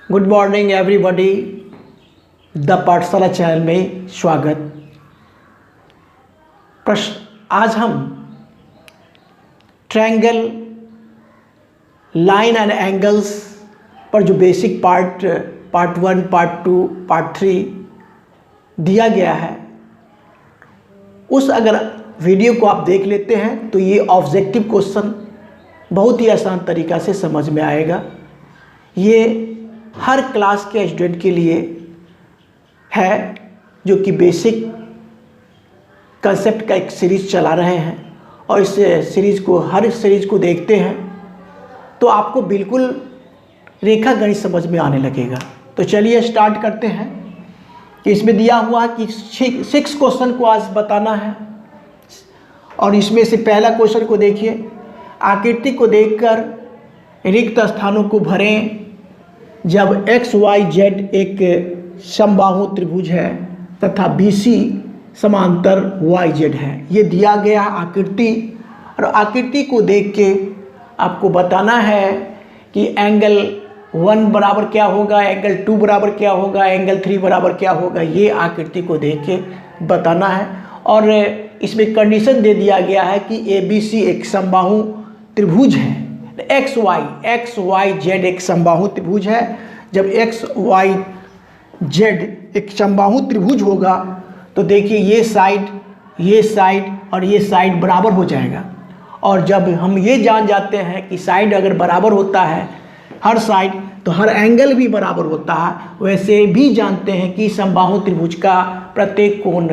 Good morning everybody, the पाठशाला channel में स्वागत। प्रश्न आज हम ट्रायंगल, लाइन एंड एंगल्स पर जो बेसिक पार्ट 1, पार्ट 2, पार्ट 3 दिया गया है, उस अगर वीडियो को आप देख लेते हैं तो ये ऑब्जेक्टिव क्वेश्चन बहुत ही आसान तरीक़ा से समझ में आएगा। ये हर क्लास के स्टूडेंट के लिए है जो कि बेसिक कंसेप्ट का एक सीरीज़ चला रहे हैं और इस सीरीज़ को हर सीरीज़ को देखते हैं तो आपको बिल्कुल रेखा गणित समझ में आने लगेगा। तो चलिए स्टार्ट करते हैं कि इसमें दिया हुआ है कि 6 क्वेश्चन को आज बताना है और इसमें से पहला क्वेश्चन को देखिए। आकृति को देखकर रिक्त स्थानों को भरें जब एक्स वाई जेड एक समबाहु त्रिभुज है तथा BC समांतर वाई जेड है। ये दिया गया आकृति और आकृति को देख के आपको बताना है कि एंगल 1 बराबर क्या होगा, एंगल 2 बराबर क्या होगा, एंगल 3 बराबर क्या होगा। ये आकृति को देख के बताना है और इसमें कंडीशन दे दिया गया है कि ABC एक समबाहु त्रिभुज है। एक्स वाई जेड एक समबाहु त्रिभुज है। जब एक्स वाई जेड एक समबाहु त्रिभुज होगा तो देखिए ये साइड और ये साइड बराबर हो जाएगा। और जब हम ये जान जाते हैं कि साइड अगर बराबर होता है हर साइड तो हर एंगल भी बराबर होता है, वैसे भी जानते हैं कि समबाहु त्रिभुज का प्रत्येक कोण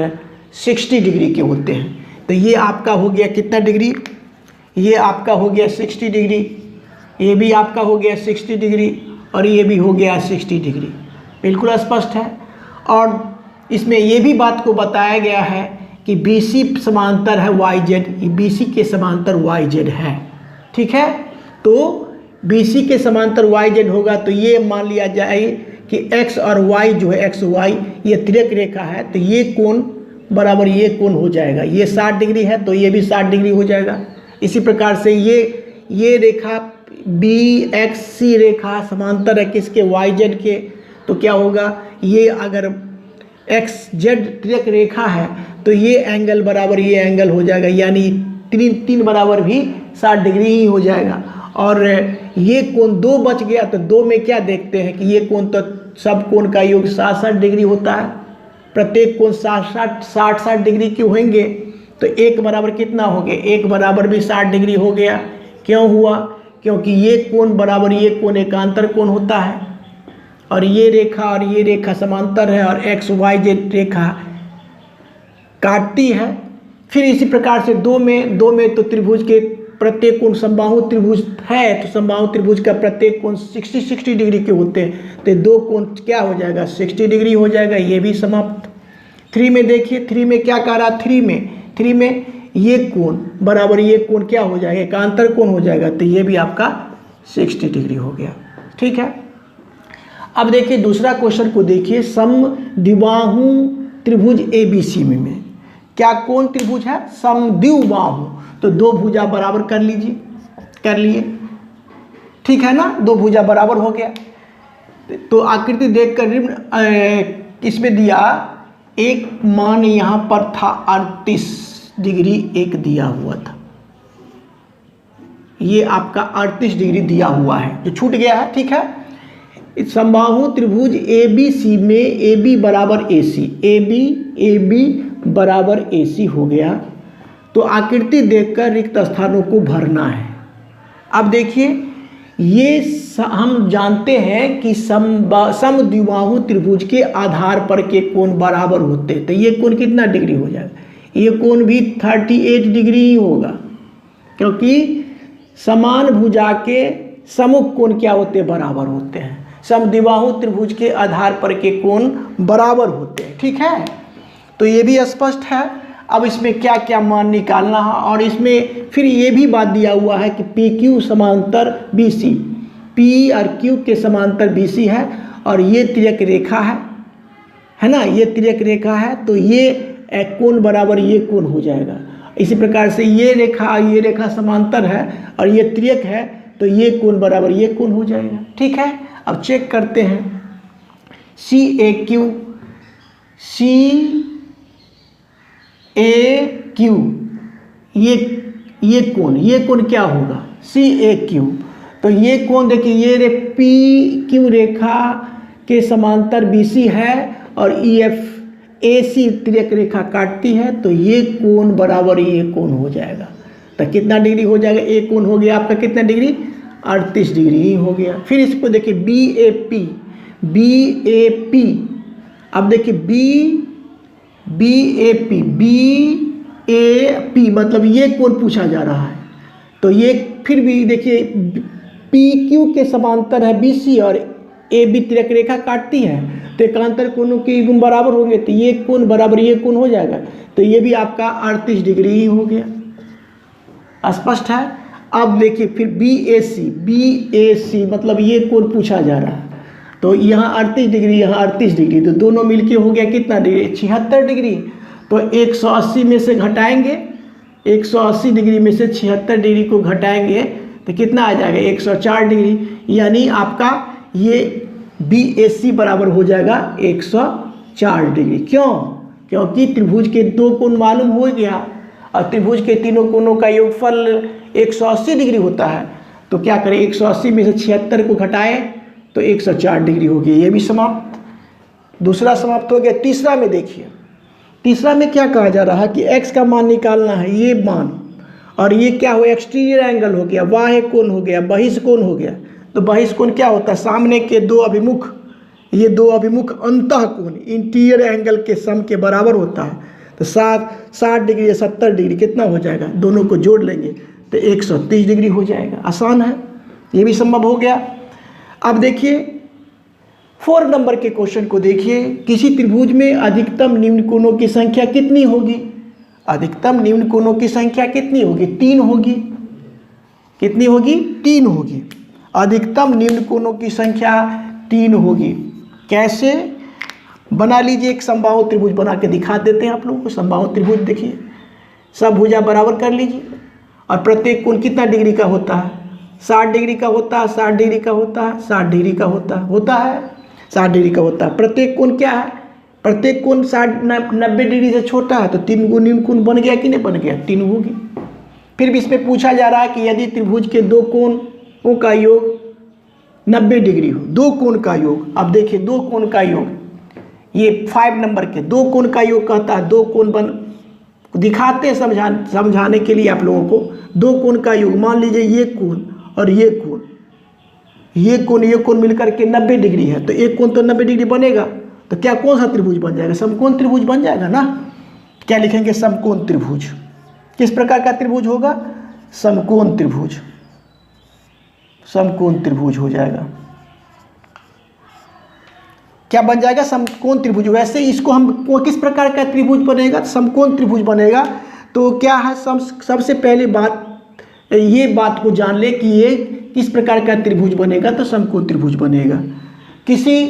60 डिग्री के होते हैं। तो ये आपका हो गया कितना डिग्री, ये आपका हो गया 60 डिग्री, ये भी आपका हो गया 60 डिग्री और ये भी हो गया 60 डिग्री। बिल्कुल स्पष्ट है। और इसमें ये भी बात को बताया गया है कि BC समांतर है YZ, BC के समांतर YZ है। ठीक है, तो BC के समांतर YZ होगा तो ये मान लिया जाए कि X और Y जो है XY ये तिर्यक रेखा है तो ये कोण बराबर ये कोण हो जाएगा। ये 60 डिग्री है तो ये भी 60 डिग्री हो जाएगा। इसी प्रकार से ये रेखा BXC रेखा समांतर है किसके, YZ के, तो क्या होगा, ये अगर XZ तिर्यक रेखा है तो ये एंगल बराबर ये एंगल हो जाएगा, यानी 3 बराबर भी 60 डिग्री ही हो जाएगा। और ये कोण 2 बच गया तो 2 में क्या देखते हैं कि ये कोण तो सब कोण का योग 60 डिग्री होता है। प्रत्येक कोण 60 डिग्री के होंगे तो एक बराबर कितना हो गया, एक बराबर भी 60 डिग्री हो गया। क्यों हुआ, क्योंकि ये कोण बराबर ये कोण एकांतर कोण होता है और ये रेखा समांतर है और XYZ रेखा काटती है। फिर इसी प्रकार से 2 में तो त्रिभुज के प्रत्येक कोण समबाहु त्रिभुज है तो समबाहु त्रिभुज का प्रत्येक कोण 60 डिग्री के होते हैं तो 2 कोण क्या हो जाएगा, 60 डिग्री हो जाएगा। ये भी समाप्त। 3 में देखिए, 3 में क्या कह रहा, 3 में ये कोण बराबर ये कोण क्या हो जाएगा, एकांतर कोण हो जाएगा तो ये भी आपका 60 डिग्री हो गया। ठीक है, अब देखिए दूसरा क्वेश्चन को देखिए। समद्विबाहु त्रिभुज ABC में क्या कौन त्रिभुज है, समद्विबाहु, तो 2 भुजा बराबर कर लिए। ठीक है ना, 2 भुजा बराबर हो गया। तो आकृति देखकर इसमें दिया एक मान यहाँ पर था 38 डिग्री एक दिया हुआ था, ये आपका 38 डिग्री दिया हुआ है जो छूट गया है। ठीक है, समबाहु त्रिभुज ABC में AB बराबर AC, AB बराबर AC हो गया तो आकृति देखकर रिक्त स्थानों को भरना है। अब देखिए ये हम जानते हैं कि समद्विबाहु त्रिभुज के आधार पर के कोण बराबर होते हैं तो ये कोण कितना डिग्री हो जाएगा, ये कोण भी 38 डिग्री ही होगा क्योंकि समान भुजा के सम्मुख कोण क्या होते हैं, बराबर होते हैं। समद्विबाहु त्रिभुज के आधार पर के कोण बराबर होते हैं। ठीक है, तो ये भी स्पष्ट है। अब इसमें क्या क्या मान निकालना है और इसमें फिर ये भी बात दिया हुआ है कि PQ समांतर BC, P और Q के समांतर BC है और ये तिर्यक रेखा है ना, ये तिर्यक रेखा है तो ये कोण बराबर ये कोण हो जाएगा। इसी प्रकार से ये रेखा समांतर है और ये तिर्यक है तो ये कोण बराबर ये कोण हो जाएगा। ठीक है, अब चेक करते हैं सी ए क्यू ये कोण क्या होगा सी ए क्यू। तो ये कोण देखिए ये रे पी क्यू रेखा के समांतर बी सी है और ई एफ ए सी तिर्यक रेखा काटती है, तो ये कोण बराबर ये कोण हो जाएगा। तो कितना डिग्री हो जाएगा, ए कोण हो गया आपका कितना डिग्री 38 डिग्री ही हो गया। फिर इसको देखिए बी ए पी, अब देखिए बी ए पी मतलब ये कोण पूछा जा रहा है। तो ये फिर भी देखिए पी क्यू के समांतर है बी सी और ए बी तिर्यक रेखा काटती है, तो एकांतर कोणों के गुण बराबर होंगे, तो ये कोण बराबर ये कोण हो जाएगा। तो ये भी आपका 38 डिग्री ही हो गया। स्पष्ट है। अब देखिए फिर बी ए सी मतलब ये कोण पूछा जा रहा है, तो यहाँ 38 डिग्री यहाँ 38 डिग्री, तो दोनों मिलके हो गया कितना डिग्री 76 डिग्री। तो 180 में से घटाएंगे, 180 डिग्री में से 76 डिग्री को घटाएंगे तो कितना आ जाएगा 104 डिग्री, यानी आपका ये बी ए सी बराबर हो जाएगा 104 डिग्री। क्यों? क्योंकि त्रिभुज के दो कोण मालूम हो गया और त्रिभुज के तीनों कोणों का योगफल 180 डिग्री होता है। तो क्या करें 180 में से 76 को घटाएं तो 104 डिग्री हो गया। ये भी समाप्त, दूसरा समाप्त हो गया। तीसरा में देखिए, तीसरा में क्या कहा जा रहा है कि x का मान निकालना है, ये मान, और ये क्या हो एक्सटीरियर एंगल हो गया, बाह्य कोण हो गया, बहिष्ठ कोण हो गया। तो बहिष्ठ कोण क्या होता है, सामने के दो अभिमुख, ये दो अभिमुख अंतः कोण इंटीरियर एंगल के सम के बराबर होता है। तो 60 डिग्री या 70 डिग्री कितना हो जाएगा, दोनों को जोड़ लेंगे तो 130 डिग्री हो जाएगा। आसान है, ये भी संभव हो गया। अब देखिए 4 नंबर के क्वेश्चन को देखिए, किसी त्रिभुज में अधिकतम निम्न कोणों की संख्या कितनी होगी। अधिकतम निम्न कोणों की संख्या कितनी होगी, 3 होगी। कितनी होगी, 3 होगी। अधिकतम निम्न कोणों की संख्या 3 होगी। कैसे, बना लीजिए एक समबाहु त्रिभुज बना के दिखा देते हैं आप लोगों को। समबाहु त्रिभुज देखिए, सब भुजा बराबर कर लीजिए और प्रत्येक कोण कितना डिग्री का होता है, 60 डिग्री का होता है, 60 डिग्री का होता है, 60 डिग्री का होता है 60 डिग्री का होता है। प्रत्येक कोण क्या है, प्रत्येक कोण 90 डिग्री से छोटा है, तो 3 गुण निम्न कोण बन गया कि नहीं बन गया, 3 होगी। फिर भी इसमें पूछा जा रहा है कि यदि त्रिभुज के दो कोणों का योग 90 डिग्री हो, दो कोण का योग। अब देखिए दो कोण का योग, ये 5 नंबर के दो कोण का योग कहता है, दो कोण बन दिखाते हैं समझाने के लिए आप लोगों को। दो कोण का योग, मान लीजिए ये कोण और ये कोण, ये कोण मिलकर के 90 डिग्री है, तो एक कोण तो 90 डिग्री बनेगा। तो क्या कौन सा त्रिभुज बन जाएगा, समकोण त्रिभुज बन जाएगा ना। क्या लिखेंगे, समकोण त्रिभुज। किस प्रकार का त्रिभुज होगा, समकोण त्रिभुज, समकोण त्रिभुज हो जाएगा। क्या बन जाएगा, समकोण त्रिभुज। वैसे इसको हम किस प्रकार का त्रिभुज बनेगा, समकोण त्रिभुज बनेगा। तो क्या है, सबसे पहले बात ये बात को जान ले कि ये किस प्रकार का त्रिभुज बनेगा, तो समकोण त्रिभुज बनेगा। किसी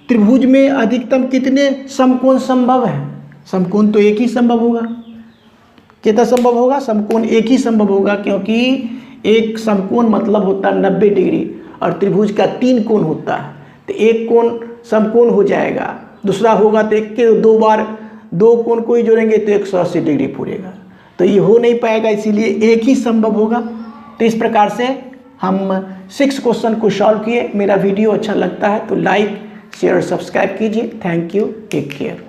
त्रिभुज में अधिकतम कितने समकोण संभव है, समकोण तो एक ही संभव होगा। कितना संभव होगा, समकोण एक ही संभव होगा, क्योंकि एक समकोण मतलब होता है 90 डिग्री और त्रिभुज का 3 कोण होता है। तो एक कोण समकोण हो जाएगा, दूसरा होगा तो एक के 2 बार 2 कोण को ही जोड़ेंगे तो 180 डिग्री पूरेगा। तो ये हो नहीं पाएगा, इसीलिए एक ही संभव होगा। तो इस प्रकार से हम 6 क्वेश्चन को सॉल्व किए। मेरा वीडियो अच्छा लगता है तो लाइक शेयर सब्सक्राइब कीजिए। Thank you, take care.